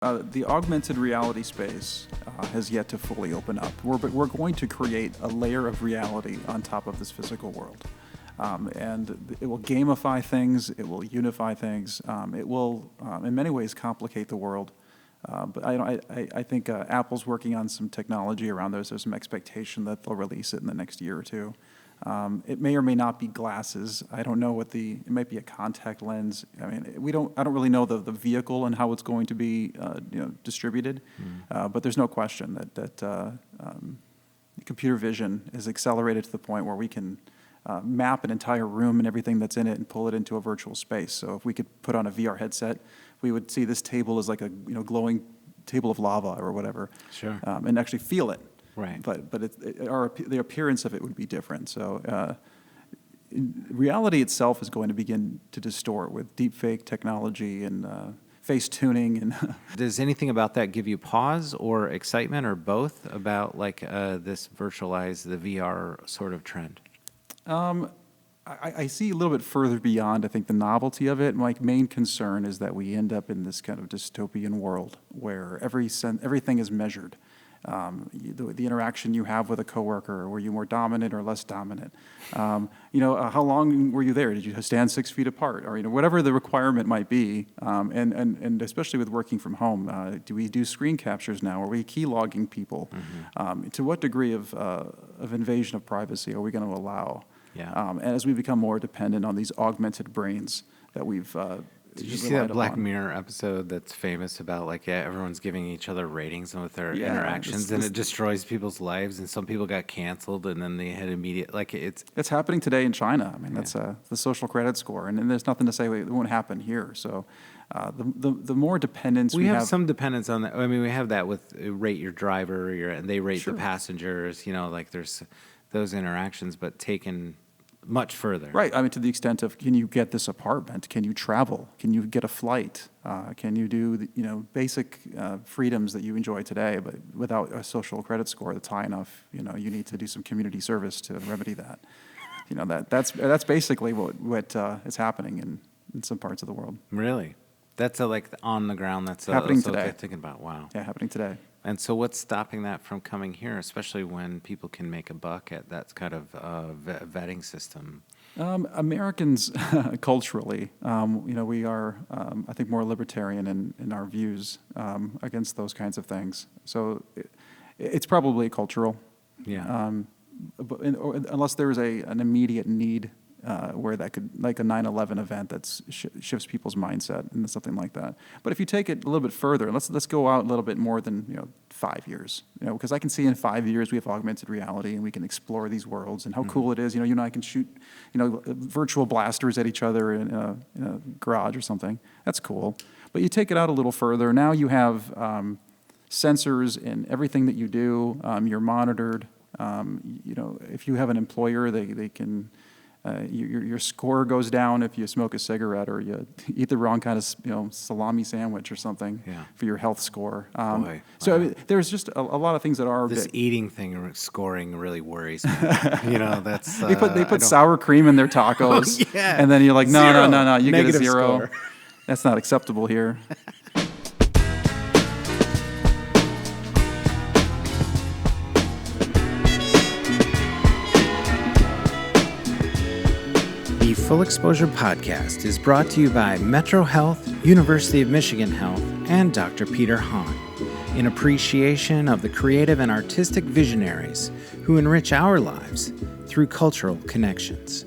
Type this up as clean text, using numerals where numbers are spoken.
The augmented reality space has yet to fully open up. We're going to create a layer of reality on top of this physical world. And it will gamify things, it will unify things, it will, in many ways, complicate the world. But I think Apple's working on some technology around those. There's some expectation that they'll release it in the next year or two. It may or may not be glasses. I don't know it might be a contact lens. I mean, I don't really know the vehicle and how it's going to be, distributed. But there's no question that computer vision is accelerated to the point where we can map an entire room and everything that's in it and pull it into a virtual space. So if we could put on a VR headset, we would see this table as like a glowing table of lava or whatever. Sure. And actually feel it. Right. But the appearance of it would be different. So reality itself is going to begin to distort with deepfake technology and face tuning. And Does anything about that give you pause or excitement or both about this virtualized, the VR sort of trend? I see a little bit further beyond, I think, the novelty of it. My main concern is that we end up in this kind of dystopian world where everything is measured. The interaction you have with a coworker, were you more dominant or less dominant? How long were you there? Did you stand 6 feet apart? Or whatever the requirement might be, and especially with working from home, do we do screen captures now? Are we key logging people? Mm-hmm. To what degree of invasion of privacy are we going to allow? Yeah. And as we become more dependent on these augmented brains that we've Did you see that Black Mirror episode that's famous about everyone's giving each other ratings with their interactions, and it destroys people's lives, and some people got canceled, and then they had immediate it's happening today in China. I mean, that's the social credit score, and there's nothing to say it won't happen here. So the more dependence we have some dependence on that. I mean, we have that with rate your driver, and they rate the passengers. There's those interactions, but taken much further. Right. I mean, to the extent of, can you get this apartment? Can you travel? Can you get a flight? Can you do basic freedoms that you enjoy today, but without a social credit score that's high enough? You need to do some community service to remedy that. That's basically what is happening in some parts of the world. Really, that's on the ground. That's happening today. Thinking about happening today. And so what's stopping that from coming here, especially when people can make a buck at that kind of vetting system? Americans, culturally, we are, I think, more libertarian in our views against those kinds of things. So it's probably cultural. Yeah. Unless there's an immediate need where that could, like a 9/11 event that shifts people's mindset and something like that. But if you take it a little bit further, let's go out a little bit more than 5 years, because I can see in 5 years we have augmented reality and we can explore these worlds and how cool it is. You and I can shoot virtual blasters at each other in a garage or something. That's cool. But you take it out a little further. Now you have sensors in everything that you do. You're monitored. If you have an employer, they can. Your score goes down if you smoke a cigarette or you eat the wrong kind of salami sandwich or something for your health score. So I mean, there's just a lot of things that are this eating thing scoring really worries me. That's they put sour cream in their tacos, and then you're like, no, you get a 0. Score. That's not acceptable here. The Full Exposure Podcast is brought to you by Metro Health, University of Michigan Health, and Dr. Peter Hahn, in appreciation of the creative and artistic visionaries who enrich our lives through cultural connections.